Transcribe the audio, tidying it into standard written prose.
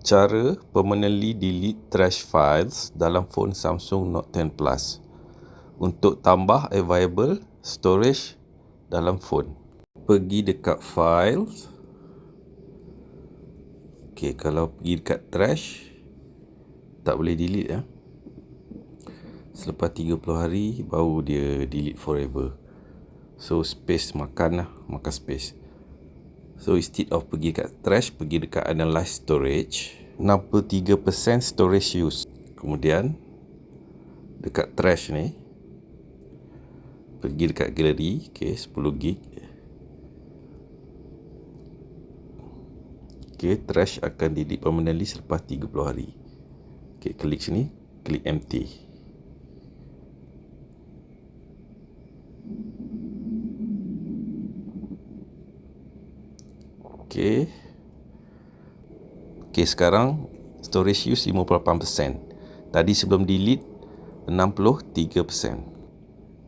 Cara permanently delete trash files dalam phone Samsung Note 10 Plus untuk tambah available storage dalam phone. Pergi dekat files. Okey, kalau pergi dekat trash tak boleh delete ya. Selepas 30 hari baru dia delete forever. So space makan space. So instead of pergi dekat trash, pergi dekat analyze storage. 63% storage use. Kemudian dekat trash ni pergi dekat gallery, okey, 10 gig. Okey, trash akan delete permanently selepas 30 hari. Okey, klik sini, klik empty. Okey. Okey, sekarang storage use 58%. Tadi sebelum delete 63%.